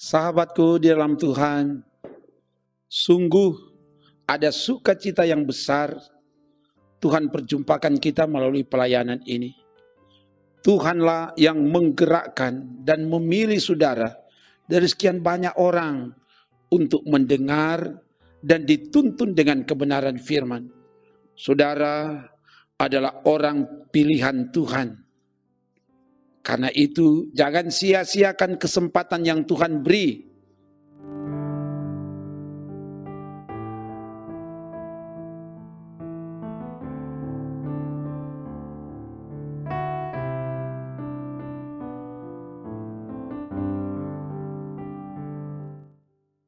Sahabatku di dalam Tuhan, sungguh ada sukacita yang besar Tuhan perjumpakan kita melalui pelayanan ini. Tuhanlah yang menggerakkan dan memilih saudara dari sekian banyak orang untuk mendengar dan dituntun dengan kebenaran firman. Saudara adalah orang pilihan Tuhan. Karena itu jangan sia-siakan kesempatan yang Tuhan beri.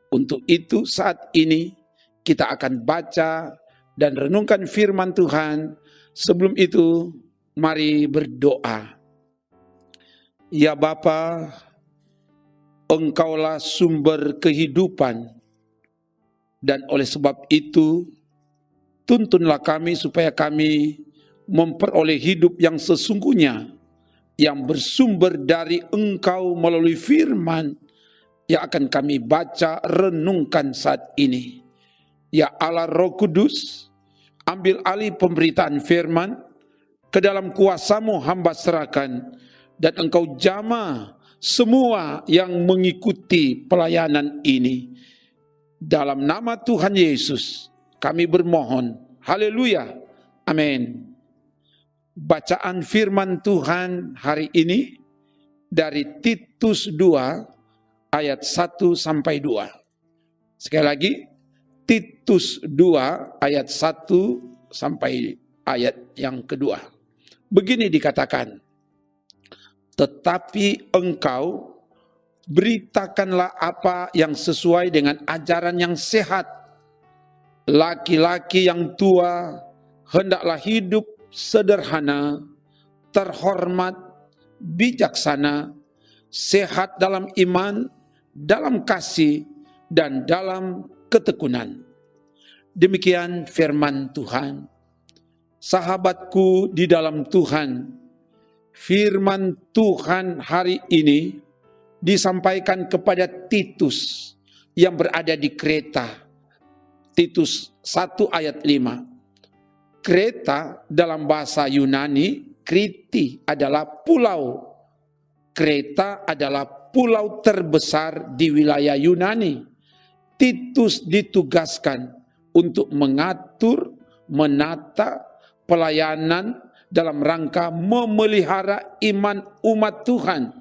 Untuk itu saat ini kita akan baca dan renungkan firman Tuhan. Sebelum itu mari berdoa. Ya Bapa, Engkaulah sumber kehidupan, dan oleh sebab itu tuntunlah kami supaya kami memperoleh hidup yang sesungguhnya, yang bersumber dari Engkau melalui firman yang akan kami baca renungkan saat ini. Ya Allah Roh Kudus, ambil alih pemberitaan firman, ke dalam kuasa-Mu hamba serahkan, dan Engkau jamah semua yang mengikuti pelayanan ini. Dalam nama Tuhan Yesus kami bermohon. Haleluya. Amin. Bacaan firman Tuhan hari ini dari Titus 2 ayat 1 sampai 2. Sekali lagi, Titus 2 ayat 1 sampai ayat yang kedua. Begini dikatakan, tetapi engkau beritakanlah apa yang sesuai dengan ajaran yang sehat. Laki-laki yang tua hendaklah hidup sederhana, terhormat, bijaksana, sehat dalam iman, dalam kasih, dan dalam ketekunan. Demikian firman Tuhan. Sahabatku di dalam Tuhan, firman Tuhan hari ini disampaikan kepada Titus yang berada di Kreta. Titus 1 ayat 5. Kreta dalam bahasa Yunani, Kriti adalah pulau. Kreta adalah pulau terbesar di wilayah Yunani. Titus ditugaskan untuk mengatur, menata pelayanan dalam rangka memelihara iman umat Tuhan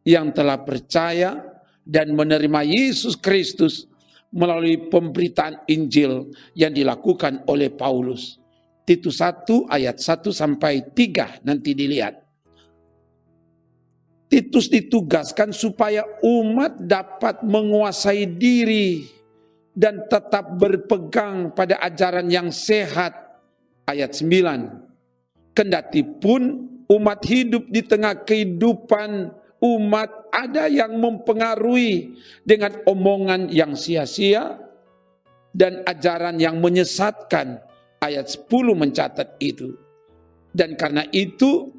yang telah percaya dan menerima Yesus Kristus melalui pemberitaan Injil yang dilakukan oleh Paulus. Titus 1 ayat 1 sampai 3 nanti dilihat. Titus ditugaskan supaya umat dapat menguasai diri dan tetap berpegang pada ajaran yang sehat. Ayat 9. Kendati pun umat hidup di tengah kehidupan umat ada yang mempengaruhi dengan omongan yang sia-sia dan ajaran yang menyesatkan. Ayat 10 mencatat itu. Dan karena itu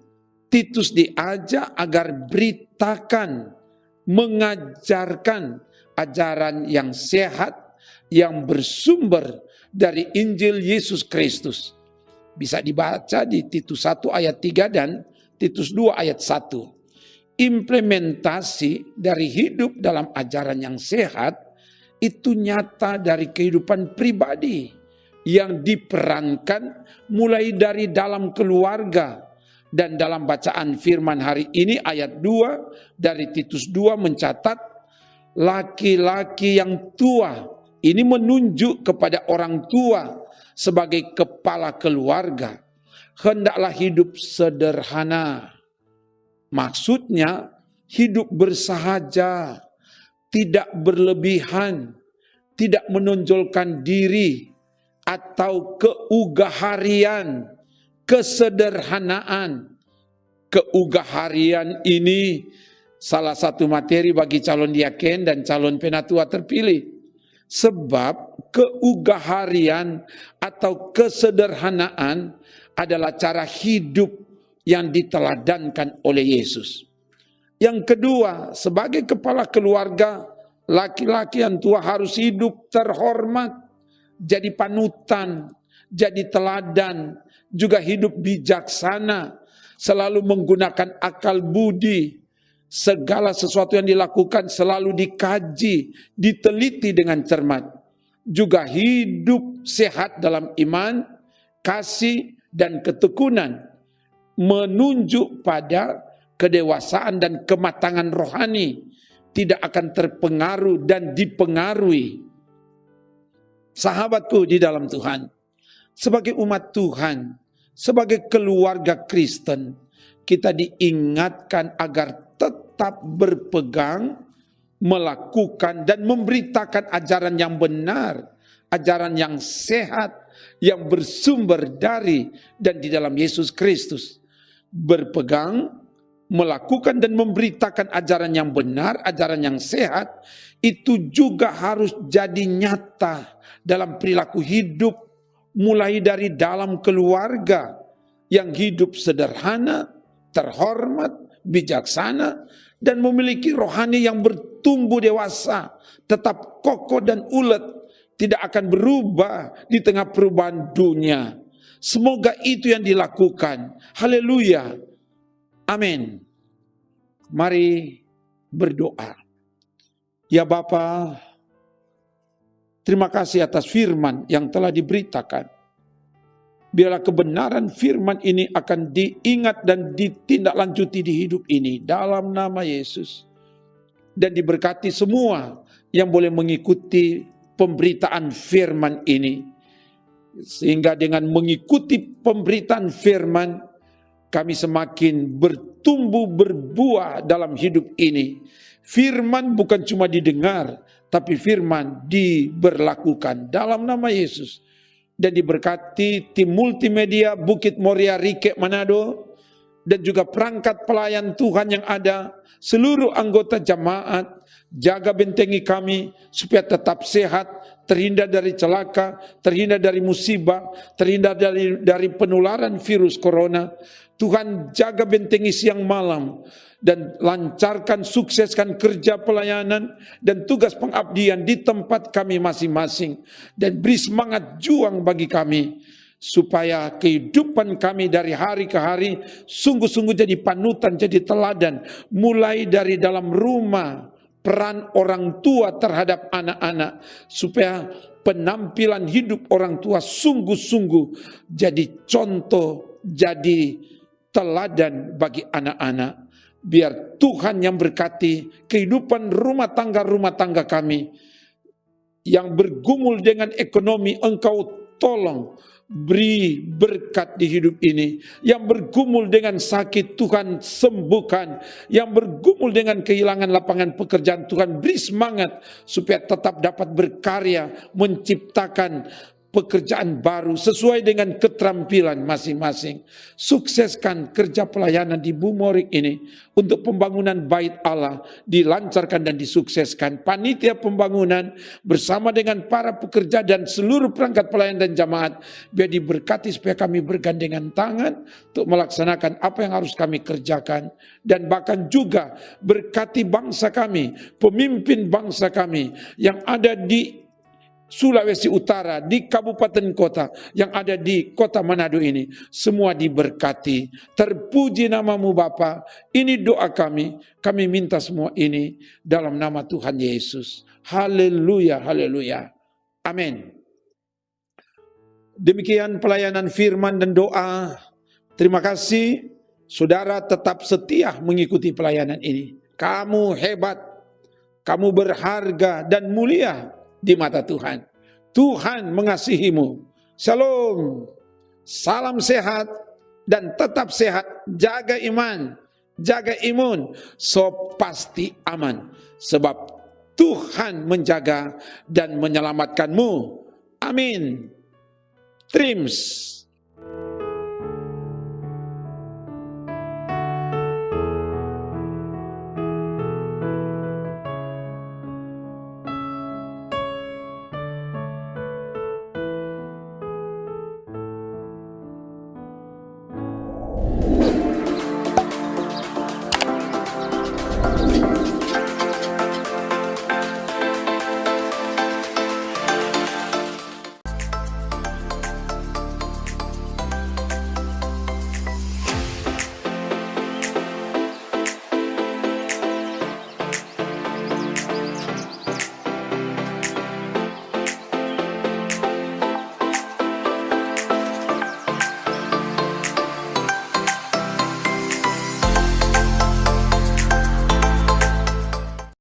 Titus diajak agar beritakan, mengajarkan ajaran yang sehat yang bersumber dari Injil Yesus Kristus. Bisa dibaca di Titus 1 ayat 3 dan Titus 2 ayat 1. Implementasi dari hidup dalam ajaran yang sehat itu nyata dari kehidupan pribadi yang diperankan mulai dari dalam keluarga. Dan dalam bacaan firman hari ini ayat 2 dari Titus 2 mencatat laki-laki yang tua. Ini menunjuk kepada orang tua sebagai kepala keluarga. Hendaklah hidup sederhana. Maksudnya hidup bersahaja, tidak berlebihan, tidak menonjolkan diri atau keugaharian, kesederhanaan. Keugaharian ini salah satu materi bagi calon diaken dan calon penatua terpilih. Sebab keugaharian atau kesederhanaan adalah cara hidup yang diteladankan oleh Yesus. Yang kedua, sebagai kepala keluarga Laki-laki yang tua harus hidup terhormat, jadi panutan, jadi teladan, juga hidup bijaksana, selalu menggunakan akal budi. Segala sesuatu yang dilakukan selalu dikaji, diteliti dengan cermat. Juga hidup sehat dalam iman, kasih, dan ketekunan, menunjuk pada kedewasaan dan kematangan rohani, tidak akan terpengaruh dan dipengaruhi. Sahabatku di dalam Tuhan, sebagai umat Tuhan, sebagai keluarga Kristen, kita diingatkan agar tetap berpegang, melakukan dan memberitakan ajaran yang benar, ajaran yang sehat, yang bersumber dari dan di dalam Yesus Kristus. Berpegang, melakukan dan memberitakan ajaran yang benar, ajaran yang sehat, itu juga harus jadi nyata dalam perilaku hidup, mulai dari dalam keluarga yang hidup sederhana, terhormat, bijaksana, dan memiliki rohani yang bertumbuh dewasa, tetap kokoh dan ulet, tidak akan berubah di tengah perubahan dunia. Semoga itu yang dilakukan. Haleluya. Amin. Mari berdoa. Ya Bapa, terima kasih atas firman yang telah diberitakan. Biarlah kebenaran firman ini akan diingat dan ditindaklanjuti di hidup ini dalam nama Yesus. Dan diberkati semua yang boleh mengikuti pemberitaan firman ini. Sehingga dengan mengikuti pemberitaan firman, kami semakin bertumbuh berbuah dalam hidup ini. Firman bukan cuma didengar, tapi firman diberlakukan dalam nama Yesus. Dan diberkati tim multimedia Bukit Moria Rike Manado, dan juga perangkat pelayan Tuhan yang ada, seluruh anggota jemaat, jaga bentengi kami supaya tetap sehat, terhindar dari celaka, terhindar dari musibah, terhindar dari penularan virus corona. Tuhan jaga bentengi siang malam, dan lancarkan, sukseskan kerja pelayanan dan tugas pengabdian di tempat kami masing-masing. Dan beri semangat juang bagi kami, supaya kehidupan kami dari hari ke hari sungguh-sungguh jadi panutan, jadi teladan. Mulai dari dalam rumah, peran orang tua terhadap anak-anak, supaya penampilan hidup orang tua sungguh-sungguh jadi contoh, jadi teladan bagi anak-anak. Biar Tuhan yang berkati kehidupan rumah tangga kami yang bergumul dengan ekonomi. Engkau tolong beri berkat di hidup ini. Yang bergumul dengan sakit, Tuhan sembuhkan. Yang bergumul dengan kehilangan lapangan pekerjaan, Tuhan beri semangat supaya tetap dapat berkarya, menciptakan pekerjaan baru sesuai dengan keterampilan masing-masing. Sukseskan kerja pelayanan di Bumorik ini untuk pembangunan bait Allah dilancarkan dan disukseskan. Panitia pembangunan bersama dengan para pekerja dan seluruh perangkat pelayan dan jamaat, biar diberkati supaya kami bergandengan tangan untuk melaksanakan apa yang harus kami kerjakan. Dan bahkan juga berkati bangsa kami, pemimpin bangsa kami yang ada di Sulawesi Utara, di kabupaten kota yang ada di kota Manado ini, semua diberkati. Terpuji namamu Bapa. Ini doa kami minta semua ini dalam nama Tuhan Yesus. Haleluya, haleluya. Amin. Demikian pelayanan firman dan doa. Terima kasih, saudara tetap setia mengikuti pelayanan ini. Kamu hebat, kamu berharga dan mulia di mata Tuhan. Tuhan mengasihimu. Shalom. Salam sehat dan tetap sehat. Jaga iman, jaga imun, so pasti aman. Sebab Tuhan menjaga dan menyelamatkanmu. Amin. Trims.